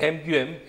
MQM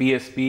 PSP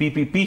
PPP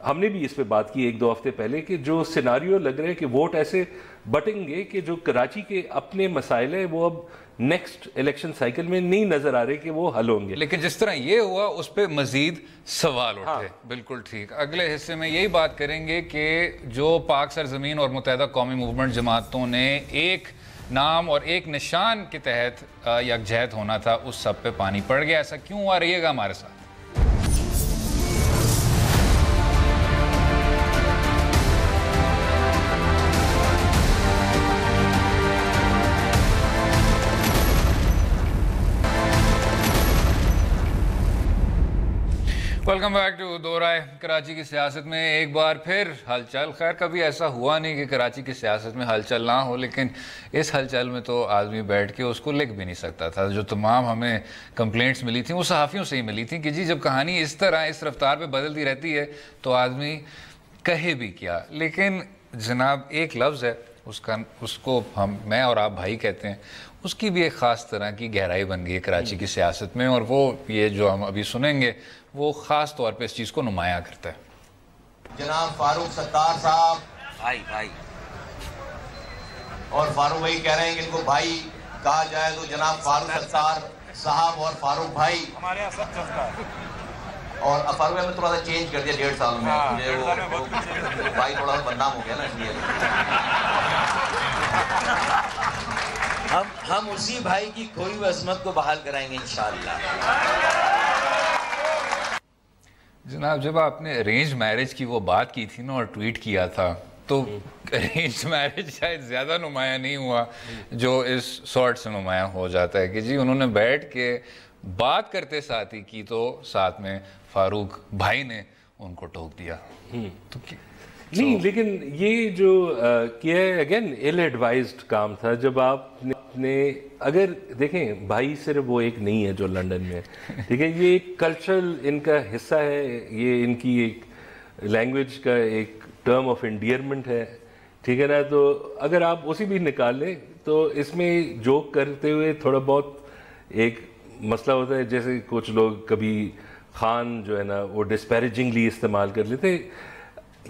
ہم نے بھی اس پہ بات کی 1-2 ہفتے پہلے کہ جو سیناریو لگ رہا ہے کہ ووٹ ایسے بٹیں گے کہ جو کراچی کے اپنے مسائل ہیں وہ اب نیکسٹ الیکشن سائیکل میں نہیں نظر آ رہے کہ وہ حل ہوں گے. لیکن جس طرح یہ ہوا اس پہ مزید سوال اٹھے. بالکل ٹھیک. اگلے حصے میں یہی بات کریں گے کہ جو پاک سرزمین اور متحدہ قومی موومنٹ جماعتوں نے ایک نام اور ایک نشان کے تحت یکجہت ہونا تھا, اس سب پہ پانی پڑ گیا. ایسا کیوں ہوا؟ رہیے گا ہمارے ساتھ. ویلکم بیک ٹو دو رائے. کراچی کی سیاست میں ایک بار پھر ہلچل. خیر کبھی ایسا ہوا نہیں کہ کراچی کی سیاست میں ہلچل نہ ہو, لیکن اس ہلچل میں تو آدمی بیٹھ کے اس کو لکھ بھی نہیں سکتا تھا. جو تمام ہمیں کمپلینٹس ملی تھیں وہ صحافیوں سے ہی ملی تھیں کہ جی جب کہانی اس طرح اس رفتار پہ بدلتی رہتی ہے تو آدمی کہے بھی کیا. لیکن جناب ایک لفظ ہے اس کو میں اور آپ بھائی کہتے ہیں, اس کی بھی ایک خاص طرح کی گہرائی بن گئی ہے کراچی کی سیاست میں, اور وہ یہ جو ہم ابھی سنیں گے وہ خاص طور پہ اس چیز کو نمایاں کرتا ہے. جناب فاروق ستار صاحب بھائی اور فاروق بھائی کہہ رہے ہیں کہ ان کو بھائی کہا جائے تو جناب فاروق ستار صاحب اور فاروق بھائی ہمارے یہاں سب چلتا ہے. اور فاروق بھائی میں تھوڑا سا چینج کر دیا 1.5 سال میں, بھائی تھوڑا سا بدنام ہو گیا نا, اس لیے ہم اسی بھائی کی کھوئی ہوئی عظمت کو بحال کرائیں گے انشاءاللہ. جناب جب آپ نے ارینج میرج کی وہ بات کی تھی نا اور ٹویٹ کیا تھا تو ارینج میرج شاید زیادہ نمایاں نہیں ہوا جو اس سارٹ سے نمایاں ہو جاتا ہے کہ جی انہوں نے بیٹھ کے بات کرتے ساتھ ہی کی تو ساتھ میں فاروق بھائی نے ان کو ٹوک دیا. تو نہیں, لیکن یہ جو کیا ہے اگین ایل ایڈوائزڈ کام تھا. جب آپ نے اگر دیکھیں بھائی صرف وہ ایک نہیں ہے جو لنڈن میں ہے, ٹھیک ہے, یہ ایک کلچرل ان کا حصہ ہے, یہ ان کی ایک لینگویج کا ایک ٹرم آف انڈیئرمنٹ ہے, ٹھیک ہے نا. تو اگر آپ اسی بھی نکال لیں تو اس میں جوک کرتے ہوئے تھوڑا بہت ایک مسئلہ ہوتا ہے, جیسے کچھ لوگ کبھی خان جو ہے نا وہ ڈسپیریجنگلی استعمال کر لیتے.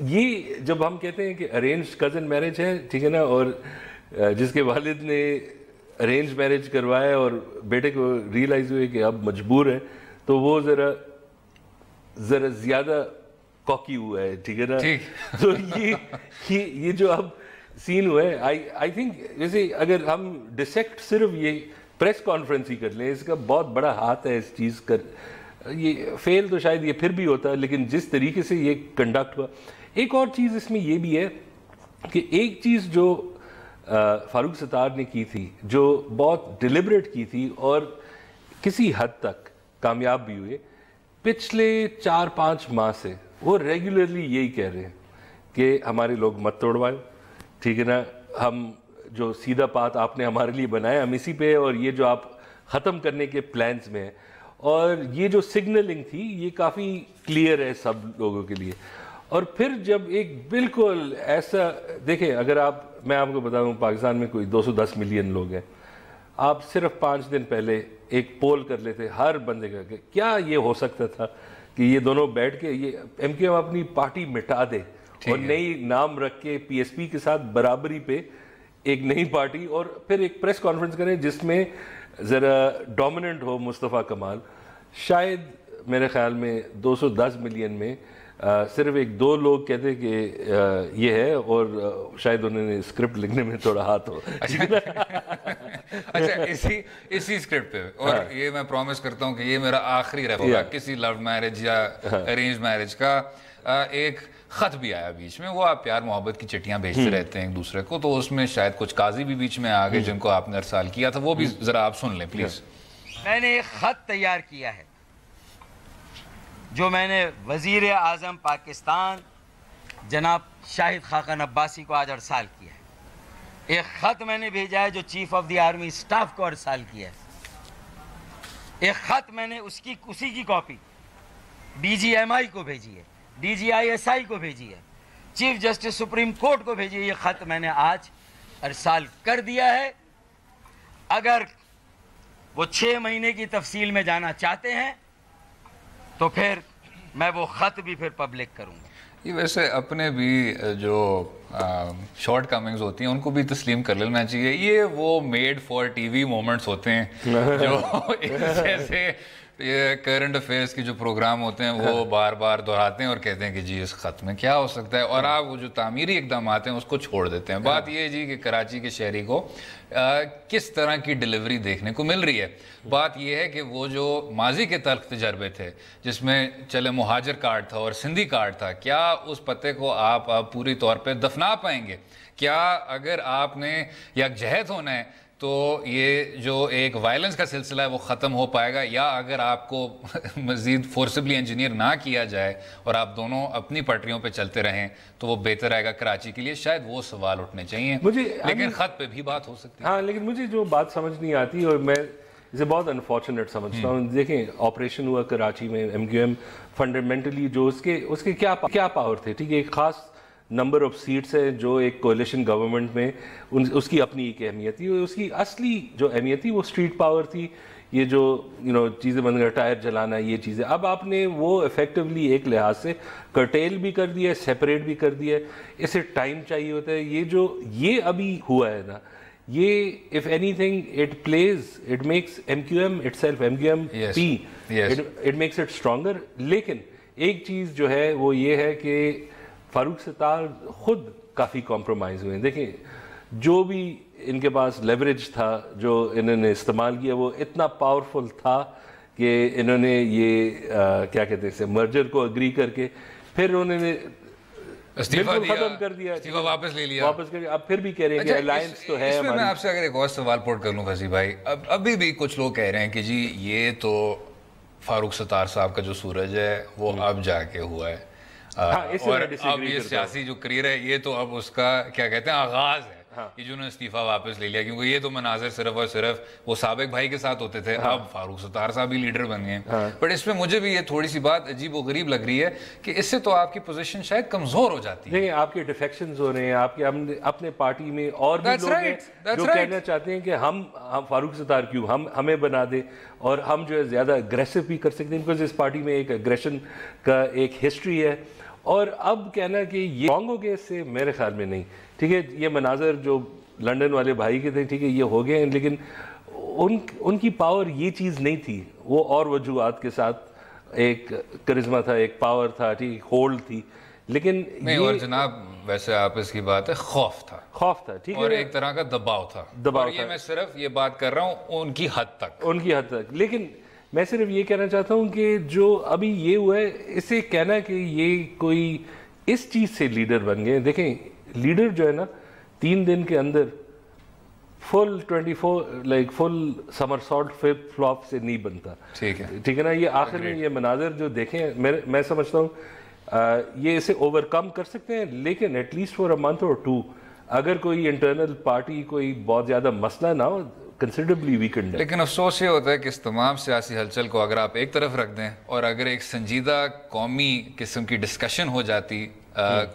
یہ جب ہم کہتے ہیں کہ ارینج کزن میرج ہے, ٹھیک ہے نا, اور جس کے والد نے ارینج میرج کروایا اور بیٹے کو ریئلائز ہوئے کہ اب مجبور ہے, تو وہ ذرا زیادہ کوکی ہوا ہے, ٹھیک ہے نا. تو یہ جو اب سین ہوا ہے, آئی تھنک جیسے اگر ہم ڈسیکٹ صرف یہ پریس کانفرنس ہی کر لیں, اس کا بہت بڑا ہاتھ ہے اس چیز کا. یہ فیل تو شاید یہ پھر بھی ہوتا ہے, لیکن جس طریقے سے یہ کنڈکٹ ہوا. ایک اور چیز اس میں یہ بھی ہے کہ ایک چیز جو فاروق ستار نے کی تھی جو بہت ڈیلیبریٹ کی تھی اور کسی حد تک کامیاب بھی ہوئے, پچھلے 4-5 ماہ سے وہ ریگولرلی یہی کہہ رہے ہیں کہ ہمارے لوگ مت توڑوائے, ٹھیک ہے نا, ہم جو سیدھا پات آپ نے ہمارے لیے بنایا ہم اسی پہ, اور یہ جو آپ ختم کرنے کے پلانز میں ہیں. اور یہ جو سگنلنگ تھی یہ کافی کلیئر ہے سب لوگوں کے لیے. اور پھر جب ایک بالکل ایسا دیکھیں, اگر میں آپ کو بتاؤں پاکستان میں کوئی 210 ملین لوگ ہیں, آپ صرف 5 دن پہلے ایک پول کر لیتے ہر بندے کا کہ کیا یہ ہو سکتا تھا کہ یہ دونوں بیٹھ کے یہ ایم کیو ایم اپنی پارٹی مٹا دے اور نئی نام رکھ کے پی ایس پی کے ساتھ برابری پہ ایک نئی پارٹی, اور پھر ایک پریس کانفرنس کریں جس میں ذرا ڈومیننٹ ہو مصطفیٰ کمال. شاید میرے خیال میں 210 ملین میں صرف 1-2 لوگ کہتے کہ یہ ہے, اور شاید انہوں نے اسکرپٹ لکھنے میں تھوڑا ہاتھ ہو. اچھا اسی اسکرپٹ پہ, اور یہ میں پرومس کرتا ہوں کہ یہ میرا آخری رہے ہوگا کسی لو میرج یا ارینج میرج کا. ایک خط بھی آیا بیچ میں, وہ آپ پیار محبت کی چٹیاں بھیجتے رہتے ہیں ایک دوسرے کو, تو اس میں شاید کچھ قاضی بھی بیچ میں آ گئے جن کو آپ نے ارسال کیا تھا, وہ بھی ذرا آپ سن لیں پلیز. میں نے ایک خط تیار کیا ہے جو میں نے وزیر اعظم پاکستان جناب شاہد خاقان عباسی کو آج ارسال کیا ہے. ایک خط میں نے بھیجا ہے جو chief of the army staff کو ارسال کیا ہے. ایک خط میں نے اسی کی کاپی ڈی جی ایم آئی کو بھیجی ہے, D G I S I کو بھیجی ہے, چیف جسٹس سپریم کورٹ کو بھیجی ہے. یہ خط میں نے آج ارسال کر دیا ہے. اگر وہ 6 مہینے کی تفصیل میں جانا چاہتے ہیں تو پھر میں وہ خط بھی پھر پبلک کروں گا. یہ ویسے اپنے بھی جو شارٹ کمنگز ہوتی ہیں ان کو بھی تسلیم کر لینا چاہیے. یہ وہ made for T V moments ہوتے ہیں جو جیسے یہ کرنٹ افیئرس کے جو پروگرام ہوتے ہیں وہ بار بار دہراتے ہیں اور کہتے ہیں کہ جی اس خط میں کیا ہو سکتا ہے, اور آپ وہ جو تعمیری اقدامات ہیں اس کو چھوڑ دیتے ہیں. بات یہ ہے جی کہ کراچی کے شہری کو کس طرح کی ڈیلیوری دیکھنے کو مل رہی ہے. بات یہ ہے کہ وہ جو ماضی کے تلخ تجربے تھے جس میں چلے مہاجر کارڈ تھا اور سندھی کارڈ تھا, کیا اس پتے کو آپ پوری طور پہ دفنا پائیں گے؟ کیا اگر آپ نے یکجہت ہونا ہے تو یہ جو ایک وائلنس کا سلسلہ ہے وہ ختم ہو پائے گا, یا اگر آپ کو مزید فورسبلی انجینئر نہ کیا جائے اور آپ دونوں اپنی پٹریوں پہ چلتے رہیں تو وہ بہتر رہے گا کراچی کے لیے؟ شاید وہ سوال اٹھنے چاہیے, لیکن خط پہ بھی بات ہو سکتی ہے. ہاں, لیکن مجھے جو بات سمجھ نہیں آتی اور میں اسے بہت انفارچونیٹ سمجھتا ہوں, دیکھیں آپریشن ہوا کراچی میں, ایم کیو ایم فنڈامنٹلی جو اس کے کیا پاور تھے, ٹھیک ہے, ایک خاص نمبر آف سیٹس ہے جو ایک کولیشن گورنمنٹ میں اس کی اپنی ایک اہمیت تھی. اس کی اصلی جو اہمیت تھی وہ اسٹریٹ پاور تھی, یہ جو چیزیں بند کر ٹائر جلانا, یہ چیزیں اب آپ نے وہ افیکٹولی ایک لحاظ سے کرٹیل بھی کر دیا ہے, سیپریٹ بھی کر دیا ہے. اسے ٹائم چاہیے ہوتا ہے. یہ ابھی ہوا ہے نا, یہ if anything it makes MQM itself, MQM-P, it makes it stronger. لیکن ایک چیز جو ہے وہ یہ ہے کہ فاروق ستار خود کافی کمپرومائز ہوئے ہیں. دیکھیں جو بھی ان کے پاس لیوریج تھا جو انہوں نے استعمال کیا وہ اتنا پاورفل تھا کہ انہوں نے یہ کیا کہتے ہیں مرجر کو اگری کر کے پھر انہوں نے استعفیٰ ختم کر دیا, استعفیٰ واپس لے لیا, واپس کر کے اب پھر بھی کہہ رہے ہیں کہ الائنس تو ہے. اس میں میں آپ سے اگر ایک اور سوال پوٹ کر لوں فیضی بھائی, ابھی بھی کچھ لوگ کہہ رہے ہیں کہ جی یہ تو فاروق ستار صاحب کا جو سورج ہے وہ اب جا کے ہوا ہے, اور اب یہ سیاسی جو کریئر ہے یہ تو اب اس کا کیا کہتے ہیں آغاز ہے, یہ جو نے استعفیٰ واپس لے لیا, کیونکہ یہ تو مناظر صرف اور صرف وہ سابق بھائی کے ساتھ ہوتے تھے, اب فاروق ستار صاحب بھی لیڈر بن گئے. بٹ اس میں مجھے بھی یہ تھوڑی ی بات عجیب و غریب لگ رہی ہے کہ اس سے تو آپ کی پوزیشن شاید کمزور ہو جاتی ہے. آپ کے ڈیفیکشنز ہو رہے ہیں, آپ کے اپنے پارٹی میں اور بھی لوگ ہیں جو کہنا چاہتے ہیں کہ ہم فاروق ستار کیوں, ہمیں بنا دے اور ہم جو ہے زیادہ اگریسو بھی کر سکتے ہیں, بیکاز اس پارٹی میں ایک اگریشن کا ایک ہسٹری ہے. اور اب کہنا کہ یہ رانگ ہو گئے, اس سے میرے خیال میں نہیں. ٹھیک ہے, یہ مناظر جو لنڈن والے بھائی کے تھے, ٹھیک ہے, یہ ہو گئے ہیں, لیکن ان کی پاور یہ چیز نہیں تھی. وہ اور وجوہات کے ساتھ ایک کرزما تھا, ایک پاور تھا, ٹھیک, ہولڈ تھی. لیکن نہیں, اور جناب ویسے آپ اس کی بات ہے, خوف تھا, ٹھیک ہے, اور ایک طرح کا دباؤ تھا. اور یہ میں صرف یہ بات کر رہا ہوں ان کی حد تک. لیکن میں صرف یہ کہنا چاہتا ہوں کہ جو ابھی یہ ہوا ہے, اسے کہنا کہ یہ کوئی اس چیز سے لیڈر بن گئے. دیکھیں لیڈر جو ہے نا 3 دن کے اندر فل 24 فل سمرسالٹ فلپ فلاپ سے نہیں بنتا. ٹھیک ہے نا, یہ آخر میں یہ مناظر جو دیکھیں میں سمجھتا ہوں یہ اسے اوور کم کر سکتے ہیں, لیکن at least four a month اور 2 اگر کوئی انٹرنل پارٹی کوئی بہت زیادہ مسئلہ نہ ہو کنسیڈربلی ویکنڈ ہے. لیکن افسوس یہ ہوتا ہے کہ اس تمام سیاسی ہلچل کو اگر آپ ایک طرف رکھ دیں اور اگر ایک سنجیدہ قومی قسم کی ڈسکشن ہو جاتی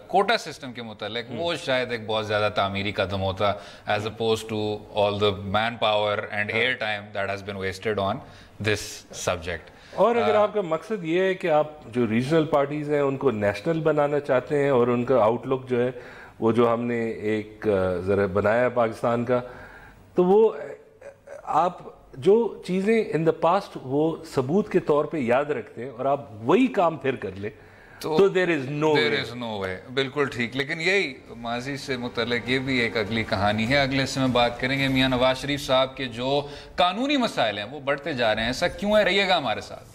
کوٹا سسٹم کے متعلق, وہ شاید ایک بہت زیادہ تعمیری قدم ہوتا as opposed to all the manpower and air time that has been wasted on this subject. اور اگر آپ کا مقصد یہ ہے کہ آپ جو ریجنل پارٹیز ہیں ان کو نیشنل بنانا چاہتے ہیں اور ان کا آؤٹ لک جو ہے وہ جو ہم نے ایک ذرا بنایا پاکستان کا, تو وہ آپ جو چیزیں ان دا پاسٹ وہ ثبوت کے طور پہ یاد رکھتے ہیں اور آپ وہی کام پھر کر لیں تو دیر از نو وے. بالکل ٹھیک. لیکن یہی ماضی سے متعلق یہ بھی ایک اگلی کہانی ہے. اگلے حصے میں بات کریں گے میاں نواز شریف صاحب کے جو قانونی مسائل ہیں وہ بڑھتے جا رہے ہیں, ایسا کیوں ہے, رہیے گا ہمارے ساتھ.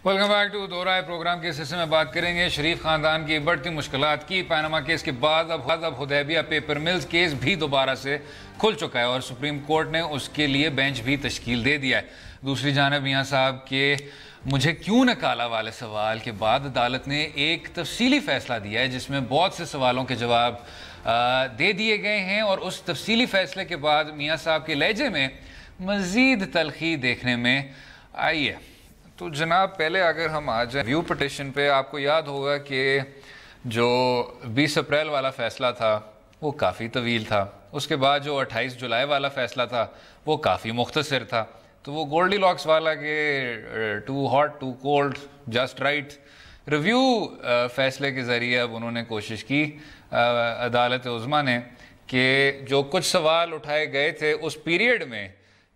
ویلکم بیک ٹو دو رائے. پروگرام کے اس حصے میں بات کریں گے شریف خاندان کی بڑھتی مشکلات کی. پاناما کیس کے بعد اب حدیبیہ پیپر ملز کیس بھی دوبارہ سے کھل چکا ہے اور سپریم کورٹ نے اس کے لیے بینچ بھی تشکیل دے دیا ہے. دوسری جانب میاں صاحب کے مجھے کیوں نکالا والے سوال کے بعد عدالت نے ایک تفصیلی فیصلہ دیا ہے جس میں بہت سے سوالوں کے جواب دے دیے گئے ہیں، اور اس تفصیلی فیصلے کے بعد میاں صاحب کے لہجے میں مزید تلخی دیکھنے میں آئی ہے۔ تو جناب پہلے اگر ہم آ جائیں ریویو پٹیشن پہ، آپ کو یاد ہوگا کہ جو 20 اپریل والا فیصلہ تھا وہ کافی طویل تھا، اس کے بعد جو 28 جولائی والا فیصلہ تھا وہ کافی مختصر تھا۔ تو وہ گولڈی لاکس والا کہ too hot too cold just right review فیصلے کے ذریعے اب انہوں نے کوشش کی عدالت عظمیٰ نے کہ جو کچھ سوال اٹھائے گئے تھے اس پیریڈ میں،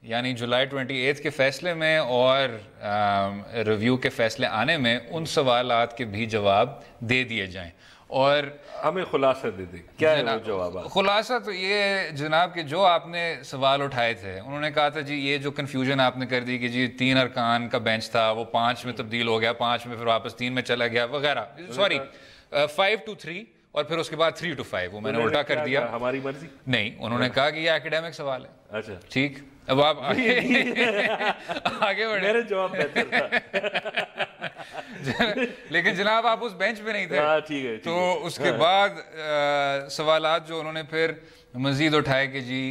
یعنی جولائی 28 کے فیصلے میں اور ریویو کے فیصلے آنے میں، ان سوالات کے بھی جواب دے دیے جائیں۔ اور ہمیں خلاصہ دے دیں کیا ہے وہ جوابات؟ خلاصہ تو یہ جناب کہ جو آپ نے سوال اٹھائے تھے، انہوں نے کہا تھا جی یہ جو کنفیوژن آپ نے کر دی کہ جی 3 ارکان کا بینچ تھا وہ 5 میں تبدیل ہو گیا، 5 میں پھر واپس 3 میں چلا گیا وغیرہ، سوری 5 to 3 اور پھر اس کے بعد 3 to 5، وہ میں نے الٹا کر دیا۔ ہماری مرضی نہیں، انہوں نے کہا کہ یہ ایکیڈیمک سوال ہے۔ اچھا ٹھیک، اب آپ آگے بڑھیں۔ میرے جواب بہتر تھا لیکن جناب آپ اس بینچ پہ نہیں تھے، تو اس کے بعد سوالات جو انہوں نے پھر مزید اٹھائے کہ جی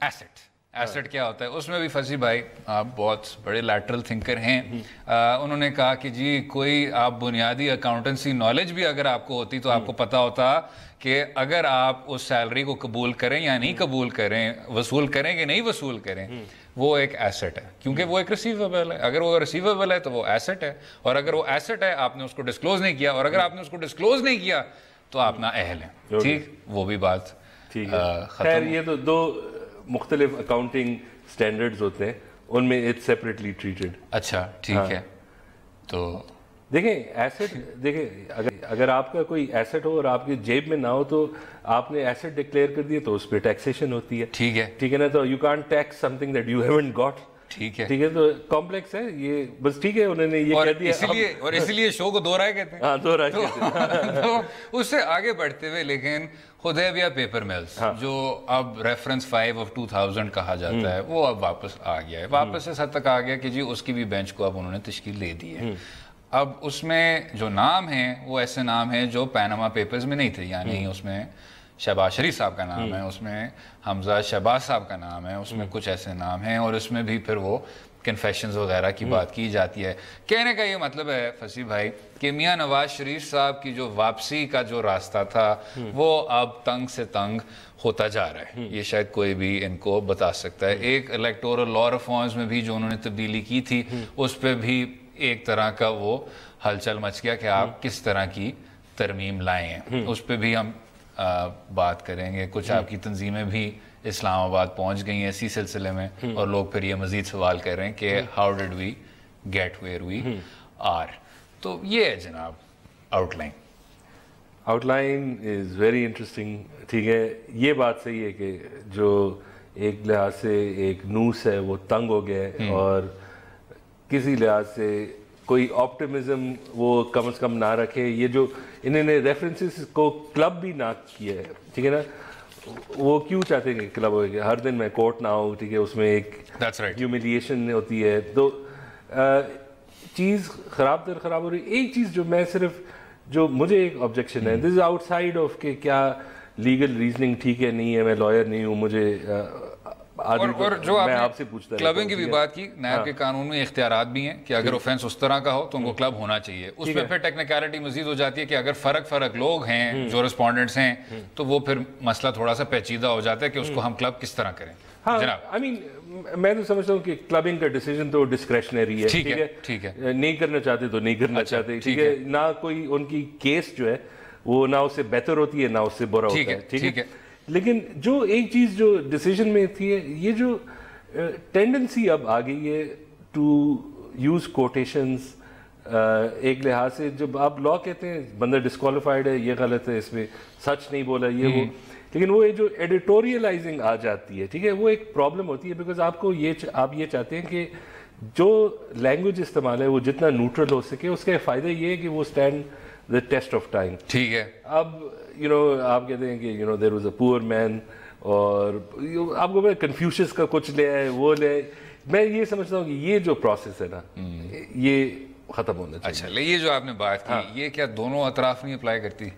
ایسٹ کیا ہوتا ہے، اس میں بھی فصیح بھائی آپ بہت بڑے لیٹرل تھنکر ہیں، انہوں نے کہا کہ جی کوئی آپ بنیادی اکاؤنٹنسی نالج بھی اگر آپ کو ہوتی تو آپ کو پتا ہوتا کہ اگر آپ اس سیلری کو قبول کریں یا نہیں قبول کریں، وصول کریں کہ نہیں وصول کریں، وہ ایک ایسٹ ہے، کیونکہ وہ ایک ریسیویبل ہے۔ اگر وہ ریسیویبل ہے تو وہ ایسٹ ہے، اور اگر وہ ایسٹ ہے آپ نے اس کو ڈسکلوز نہیں کیا، اور اگر آپ نے اس کو ڈسکلوز نہیں کیا تو آپ نا اہل ہیں۔ ٹھیک، وہ بھی بات خیر، یہ تو 2 مختلف اکاؤنٹنگ سٹینڈرڈز ہوتے ہیں، ان میں اٹس سیپریٹلی ٹریٹڈ۔ اچھا ٹھیک ہے، تو دیکھیں ایسٹ، دیکھیں اگر آپ کا کوئی ایسٹ ہو اور آپ کی جیب میں نہ ہو تو آپ نے ایسٹ ڈکلیئر کر دیا تو اس پہ ٹیکسیشن ہوتی ہے۔ ٹھیک ہے، ٹھیک ہے نا، تو you can't takes something that you haven't got. ٹھیک ہے، ٹھیک ہے، تو کمپلیکس ہے یہ، بس ٹھیک ہے انہوں نے یہ کہہ دیا، اور اسی لیے شو کو 2 رائے کہتے ہیں۔ ہاں 2 رائے کہتے ہیں۔ تو اس سے آگے بڑھتے ہوئے لیکن حدیبیہ پیپر ملز جو اب ریفرنس 5 of 2000 کہا جاتا ہے، وہ اب واپس آ گیا ہے، واپس اس حد تک آ گیا کہ جی اس کی بھی بینچ کو اب انہوں نے تشکیل دے دی ہے۔ اب اس میں جو نام ہیں وہ ایسے نام ہیں جو پیناما پیپرز میں نہیں تھے، یعنی اس میں شہباز شریف صاحب کا نام ہے، اس میں حمزہ شہباز صاحب کا نام ہے، اس میں کچھ ایسے نام ہیں، اور اس میں بھی پھر وہ کنفیشنز وغیرہ کی بات کی جاتی ہے۔ کہنے کا یہ مطلب ہے فصیح بھائی کہ میاں نواز شریف صاحب کی جو واپسی کا جو راستہ تھا وہ اب تنگ سے تنگ ہوتا جا رہا ہے، یہ شاید کوئی بھی ان کو بتا سکتا ہے۔ ایک الیکٹورل لا ریفارمز میں بھی جو انہوں نے تبدیلی کی تھی اس پہ بھی ایک طرح کا وہ ہلچل مچ گیا کہ آپ کس طرح کی ترمیم لائے ہیں، اس پہ بھی ہم بات کریں گے۔ کچھ آپ کی تنظیمیں بھی اسلام آباد پہنچ گئی ہیں اسی سلسلے میں، اور لوگ پھر یہ مزید سوال کر رہے ہیں کہ how did we get where we are. تو یہ ہے جناب outline. Outline is very interesting. ٹھیک ہے، یہ بات صحیح ہے کہ جو ایک لحاظ سے ایک نوس ہے وہ تنگ ہو گیا ہے، اور کسی لحاظ سے کوئی آپٹیمزم وہ کم از کم نہ رکھے۔ یہ جو انہوں نے ریفرنسز کو کلب بھی نہ کیا ہے، ٹھیک ہے نا، وہ کیوں چاہتے ہیں کہ کلب ہو گیا، ہر دن میں کورٹ نہ ہو، ٹھیک ہے، اس میں ایک ہیومیلیشن ہوتی ہے، تو چیز خراب تر خراب ہو رہی۔ ایک چیز جو میں صرف جو مجھے ایک آبجیکشن ہے، دس از آؤٹ سائڈ آف کہ کیا لیگل ریزننگ ٹھیک ہے نہیں ہے، میں لائر نہیں ہوں، مجھے اور جو آپ نے کلبنگ کی بھی بات کی، نیب کے قانون میں اختیارات بھی ہیں کہ اگر اوفینس اس طرح کا ہو تو ان کو کلب ہونا چاہیے۔ اس میں پھر ٹیکنیکلٹی مزید ہو جاتی ہے کہ اگر فرق لوگ ہیں جو رسپونڈنٹس ہیں تو وہ پھر مسئلہ تھوڑا سا پیچیدہ ہو جاتا ہے کہ اس کو ہم کلب کس طرح کریں۔ جناب آئی مین میں تو سمجھتا ہوں کہ کلبنگ کا ڈیسیجن تو ڈسکریشنری ہے، ٹھیک ہے، نہیں کرنا چاہتے تو نہیں کرنا چاہتے، ٹھیک ہے، نہ کوئی ان کی کیس جو ہے وہ نہ اس سے بہتر ہوتی ہے نہ اس سے برا ہوتا ہے، ٹھیک ہے۔ لیکن جو ایک چیز جو ڈیسیجن میں تھی، یہ جو ٹینڈنسی اب آ گئی ہے ٹو یوز کوٹیشنز، ایک لحاظ سے جب آپ لا کہتے ہیں بندہ ڈسکوالیفائڈ ہے، یہ غلط ہے، اس میں سچ نہیں بولا، یہ وہ، لیکن وہ جو ایڈیٹوریلائزنگ آ جاتی ہے، ٹھیک ہے، وہ ایک پرابلم ہوتی ہے، بیکاز آپ یہ چاہتے ہیں کہ جو لینگویج استعمال ہے وہ جتنا نیوٹرل ہو سکے، اس کا فائدہ یہ ہے کہ وہ stand the test of time, ٹھیک ہے۔ اب آپ کہتے ہیں کہ دیر واز اے پور مین، اور آپ کو کنفیوشس کا کچھ لے آئے، وہ لے آئے۔ میں یہ سمجھتا ہوں کہ یہ جو پروسیس ہے نا، یہ ختم ہونا چاہیے. اچھا یہ جو آپ نے بات کی یہ کیا دونوں اطراف نہیں اپلائی کرتی؟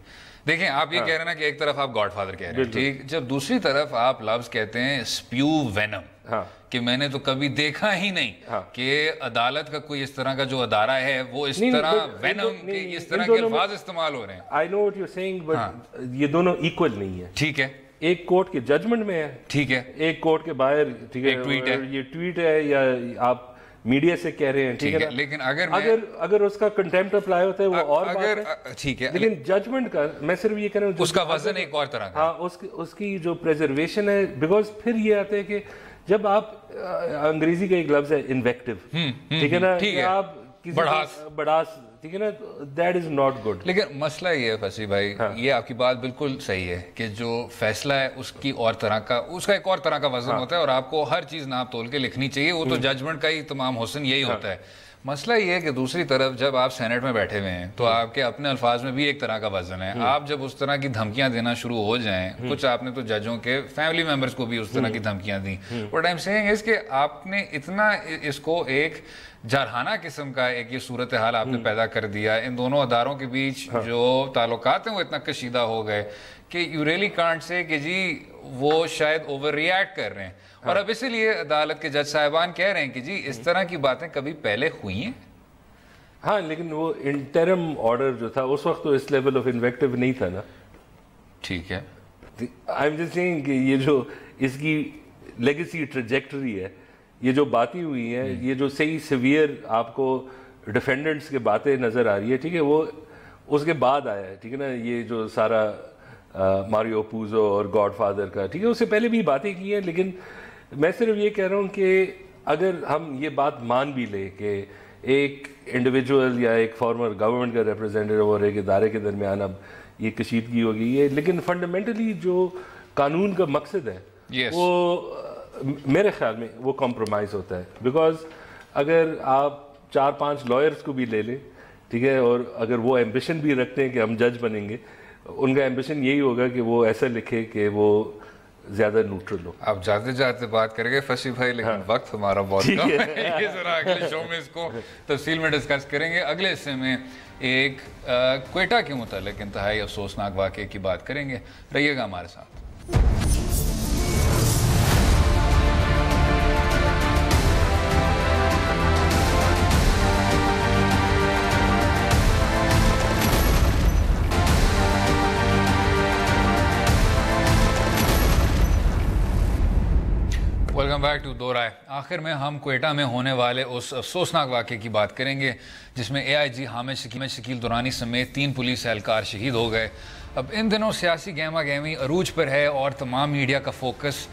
دیکھیں آپ یہ کہہ رہے ہیں نا کہ ایک طرف آپ گاڈ فادر کہہ رہے ہیں ٹھیک, جب دوسری طرف آپ لفظ کہتے ہیں سپیو وینم کہ میں نے تو کبھی دیکھا ہی نہیں کہ عدالت کا کوئی اس طرح کا جو ادارہ ہے وہ اس طرح وینم کے اس طرح کے الفاظ استعمال ہو رہے ہیں. I know what you're saying but یہ دونوں ایکول نہیں ہے. ٹھیک ہے, ایک کورٹ کے ججمنٹ میں ہے, ٹھیک ہے, ایک کورٹ کے باہر, ٹھیک ہے, یہ ٹویٹ ہے یا آپ میڈیا سے کہہ رہے ہیں, ٹھیک ہے, لیکن اگر اس کا کنٹمپٹ اپلائی ہوتا ہے وہ اور بات ہے, ٹھیک ہے, لیکن ججمنٹ کا میں صرف یہ کہہ رہا ہوں اس کا وزن ایک اور طرح کا, اس کی جو پریزرویشن ہے, بیکاز پھر یہ آتا ہے کہ جب آپ انگریزی کا ایک لفظ ہے انویکٹیو, ٹھیک ہے نا, کہ آپ بڑاس, ٹھیک ہے نا, دیٹ از ناٹ گڈ. لیکن مسئلہ یہ ہے فصیح بھائی, یہ آپ کی بات بالکل صحیح ہے کہ جو فیصلہ ہے اس کی اور طرح کا, اس کا ایک اور طرح کا وزن ہوتا ہے اور آپ کو ہر چیز ناپ تول کے لکھنی چاہیے, وہ تو ججمنٹ کا ہی تمام حسن یہی ہوتا ہے. مسئلہ یہ ہے کہ دوسری طرف جب آپ سینٹ میں بیٹھے ہوئے ہیں تو آپ کے اپنے الفاظ میں بھی ایک طرح کا وزن ہے. آپ جب اس طرح کی دھمکیاں دینا شروع ہو جائیں, کچھ آپ نے تو ججوں کے فیملی ممبرز کو بھی اس طرح کی دھمکیاں دیں, what I'm saying is کہ آپ نے اتنا اس کو ایک جارحانہ قسم کا ایک یہ صورتحال آپ نے پیدا کر دیا, ان دونوں اداروں کے بیچ جو تعلقات ہیں وہ اتنا کشیدہ ہو گئے کہ یو ریئلی کانٹ سے کہ جی وہ شاید اوور ری ایکٹ کر رہے ہیں. اور اب اسی لیے عدالت کے جج صاحبان کہہ رہے ہیں کہ جی اس طرح کی باتیں کبھی پہلے ہوئی ہیں. ہاں لیکن وہ انٹرم آرڈر جو تھا اس وقت تو اس لیول آف انویکٹیو نہیں تھا نا. ٹھیک ہے, آئی ایم جسٹ سیئنگ کہ یہ جو اس کی لیگیسی ٹریجیکٹری ہے, یہ جو باتیں ہوئی ہیں, یہ جو صحیح سیویئر آپ کو ڈیفینڈنٹس کے باتیں نظر آ رہی ہے, ٹھیک ہے, وہ اس کے بعد آیا ہے, ٹھیک ہے نا, یہ جو سارا ماریو پوزو اور گاڈ فادر کا, ٹھیک ہے, اس سے پہلے بھی باتیں کی ہیں. لیکن میں صرف یہ کہہ رہا ہوں کہ اگر ہم یہ بات مان بھی لیں کہ ایک انڈیویجول یا ایک فارمر گورنمنٹ کا ریپرزینٹیو اور ایک ادارے کے درمیان اب یہ کشیدگی ہو گئی ہے, لیکن فنڈامنٹلی جو قانون کا مقصد ہے وہ میرے خیال میں وہ کمپرومائز ہوتا ہے. بیکاز اگر آپ 4-5 لائرز کو بھی لے لیں, ٹھیک ہے, اور اگر وہ ایمبیشن بھی رکھتے ہیں کہ ہم جج بنیں گے, ان کا ایمبیشن یہی ہوگا کہ وہ ایسا لکھے کہ وہ زیادہ نیوٹرل ہو. آپ جاتے جاتے بات کریں گے فصیح بھائی, لیکن وقت ہمارا بہت کم ہے, یہ ذرا اگلے شو میں اس کو تفصیل میں ڈسکس کریں گے. اگلے حصے میں ایک کوئٹہ کے متعلق انتہائی افسوسناک واقعے کی بات کریں گے. رہیے گا ہمارے ساتھ. ویلکم بیک ٹو دو رائے. آخر میں ہم کوئٹہ میں ہونے والے اس افسوسناک واقعے کی بات کریں گے جس میں اے آئی جی حامد شکیل دورانی سمیت 3 پولیس اہلکار شہید ہو گئے. اب ان دنوں سیاسی گہما گہمی عروج پر ہے اور تمام میڈیا کا فوکس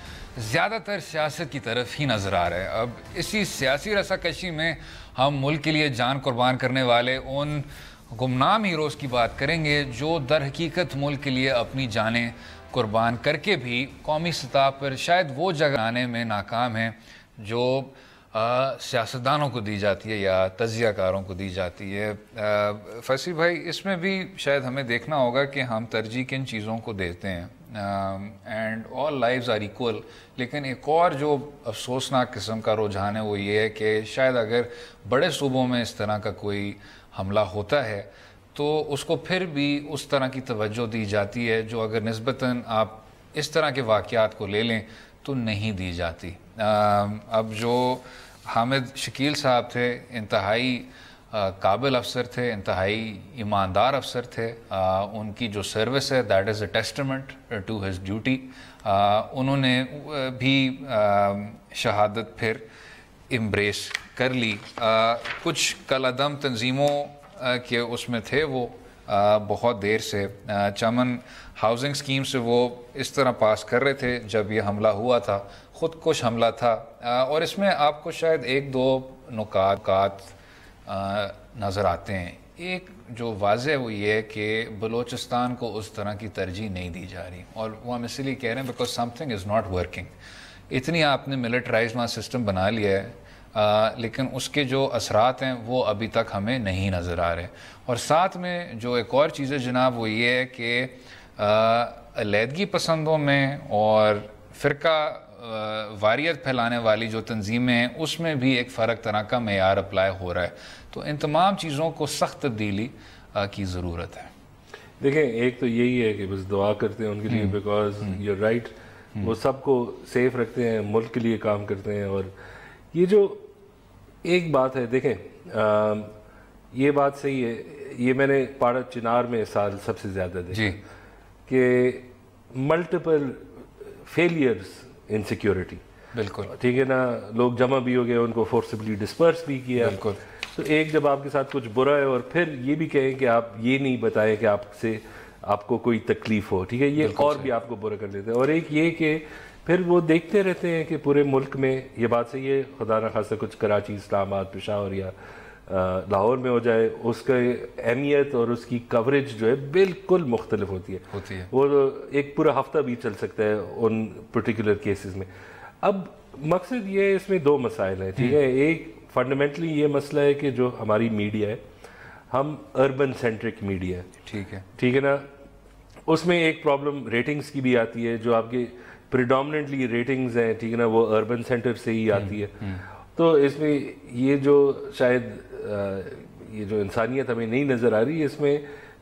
زیادہ تر سیاست کی طرف ہی نظر آ رہا ہے. اب اسی سیاسی رساکشی میں ہم ملک کے لیے جان قربان کرنے والے ان گمنام ہیروز کی بات کریں گے جو در حقیقت ملک کے لیے اپنی جانیں قربان کر کے بھی قومی سطح پر شاید وہ جگہ آنے میں ناکام ہیں جو سیاستدانوں کو دی جاتی ہے یا تجزیہ کاروں کو دی جاتی ہے. فصیح بھائی, اس میں بھی شاید ہمیں دیکھنا ہوگا کہ ہم ترجیح کن چیزوں کو دیتے ہیں. And all lives are equal, لیکن ایک اور جو افسوسناک قسم کا رجحان ہے وہ یہ ہے کہ شاید اگر بڑے صوبوں میں اس طرح کا کوئی حملہ ہوتا ہے تو اس کو پھر بھی اس طرح کی توجہ دی جاتی ہے جو اگر نسبتاً آپ اس طرح کے واقعات کو لے لیں تو نہیں دی جاتی. اب جو حامد شکیل صاحب تھے انتہائی قابل افسر تھے, انتہائی ایماندار افسر تھے. ان کی جو سروس ہے that is a testament to his duty. انہوں نے بھی شہادت پھر امبریس کر لی. کچھ کالعدم تنظیموں کہ اس میں تھے وہ بہت دیر سے چمن ہاؤسنگ اسکیم سے وہ اس طرح پاس کر رہے تھے جب یہ حملہ ہوا تھا, خود کش حملہ تھا. اور اس میں آپ کو شاید 1-2 نکات نظر آتے ہیں. ایک جو واضح وہ یہ ہے کہ بلوچستان کو اس طرح کی ترجیح نہیں دی جا رہی, اور وہ ہم اسی لیے کہہ رہے ہیں because some thing is not working. اتنی آپ نے ملٹرائز وہاں سسٹم بنا لیا ہے لیکن اس کے جو اثرات ہیں وہ ابھی تک ہمیں نہیں نظر آ رہے. اور ساتھ میں جو ایک اور چیز ہے جناب وہ یہ ہے کہ علیحدگی پسندوں میں اور فرقہ واریت پھیلانے والی جو تنظیمیں ہیں اس میں بھی ایک فرق طرح کا معیار اپلائی ہو رہا ہے. تو ان تمام چیزوں کو سخت تبدیلی کی ضرورت ہے. دیکھیں ایک تو یہی ہے کہ بس دعا کرتے ہیں ان کے لیے, بیکاز یو رائٹ, وہ سب کو سیف رکھتے ہیں, ملک کے لیے کام کرتے ہیں. اور یہ جو ایک بات ہے, دیکھیں یہ بات صحیح ہے, یہ میں نے پاڑا چنار میں سال سب سے زیادہ دیکھا کہ ملٹیپل فیلیئرز ان سیکیورٹی. بالکل ٹھیک ہے نا, لوگ جمع بھی ہو گئے, ان کو فورسبلی ڈسپرس بھی کیا. بالکل. تو ایک جب آپ کے ساتھ کچھ برا ہے اور پھر یہ بھی کہیں کہ آپ یہ نہیں بتائیں کہ آپ کو کوئی تکلیف ہو, ٹھیک ہے, یہ اور بھی آپ کو برا کر لیتے ہیں. اور ایک یہ کہ پھر وہ دیکھتے رہتے ہیں کہ پورے ملک میں یہ بات صحیح ہے, خدا نخواستہ کچھ کراچی, اسلام آباد, پشاور یا لاہور میں ہو جائے, اس کا اہمیت اور اس کی کوریج جو ہے بالکل مختلف ہوتی ہے. وہ ایک پورا ہفتہ بھی چل سکتا ہے ان پرٹیکولر کیسز میں. اب مقصد یہ ہے, اس میں دو مسائل ہیں, ٹھیک ہے. ایک فنڈامنٹلی یہ مسئلہ ہے کہ جو ہماری میڈیا ہے, ہم اربن سینٹرک میڈیا ہے, ٹھیک ہے نا. اس میں ایک پرابلم ریٹنگز کی بھی آتی ہے, جو آپ کے پریڈومننٹلی ریٹنگز ہیں, ٹھیک ہے نا, وہ اربن سینٹر سے ہی آتی ہے. تو اس میں یہ جو شاید یہ جو انسانیت ہمیں نہیں نظر آ رہی ہے, اس میں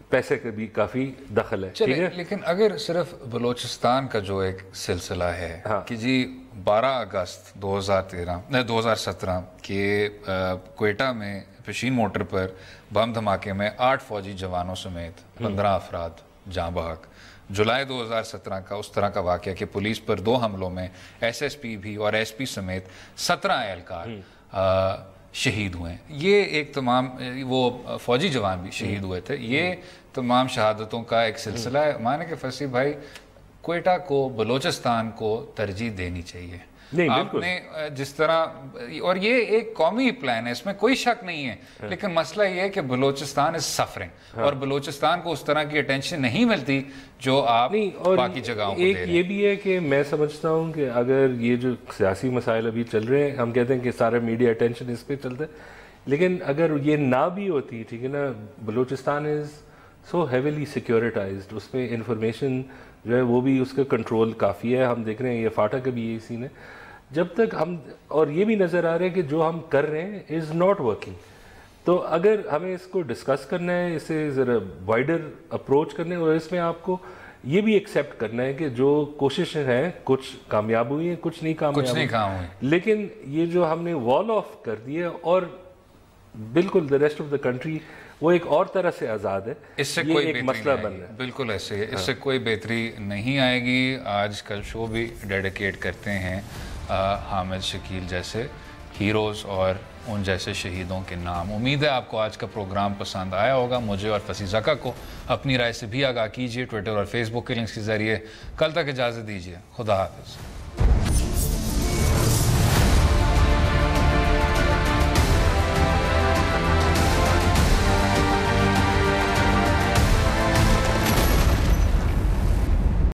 پیسے کا بھی کافی دخل ہے. ٹھیک ہے, لیکن اگر صرف بلوچستان کا جو ایک سلسلہ ہے کہ جی 12 اگست 2017 کے کوئٹہ میں پشین موٹر پر بم دھماکے میں 8 فوجی جوانوں سمیت 15 افراد جاں بحق. جولائی 2017 کا اس طرح کا واقعہ کہ پولیس پر 2 حملوں میں SSP بھی اور SP سمیت 17 اہلکار شہید ہوئے ہیں. یہ ایک تمام وہ فوجی جوان بھی شہید ہوئے تھے. یہ تمام شہادتوں کا ایک سلسلہ ہے. مانے کہ فصیح بھائی, کوئٹہ کو, بلوچستان کو ترجیح دینی چاہیے. آپ نے جس طرح, اور یہ ایک قومی پلان ہے, اس میں کوئی شک نہیں ہے, لیکن مسئلہ یہ ہے کہ بلوچستان از سفرنگ, اور بلوچستان کو اس طرح کی اٹینشن نہیں ملتی جو آپ باقی جگہوں کو دے رہے ہیں. یہ بھی ہے کہ میں سمجھتا ہوں کہ اگر یہ جو سیاسی مسائل ابھی چل رہے ہیں, ہم کہتے ہیں کہ سارا میڈیا اٹینشن اس پہ چلتا ہے, لیکن اگر یہ نہ بھی ہوتی, ٹھیک ہے نا, بلوچستان از سو ہیویلی سیکیورٹائزڈ, اس میں انفارمیشن جو ہے وہ بھی اس کا کنٹرول کافی ہے. ہم دیکھ رہے ہیں یہ فاٹا کا بھی یہی سین ہے. جب تک ہم, اور یہ بھی نظر آ رہا ہے کہ جو ہم کر رہے ہیں از ناٹ ورکنگ, تو اگر ہمیں اس کو ڈسکس کرنا ہے, اسے ذرا وائڈر اپروچ کرنا ہے, اور اس میں آپ کو یہ بھی ایکسیپٹ کرنا ہے کہ جو کوششیں ہیں کچھ کامیاب ہوئی ہیں, کچھ نہیں کامیاب ہوئی, لیکن یہ جو ہم نے وال آف کر دی ہے, اور بالکل the rest of the country وہ ایک اور طرح سے آزاد ہے, اس سے کوئی ایک مسئلہ بن رہا ہے. بالکل ایسے ہے, اس سے کوئی بہتری نہیں آئے گی. آج کل شو بھی ڈیڈیکیٹ کرتے ہیں حامد شکیل جیسے ہیروز اور ان جیسے شہیدوں کے نام. امید ہے آپ کو آج کا پروگرام پسند آیا ہوگا. مجھے اور فصیح زکا کو اپنی رائے سے بھی آگاہ کیجیے ٹویٹر اور فیس بک کے لنکس کے ذریعے. کل تک اجازت دیجیے. خدا حافظ.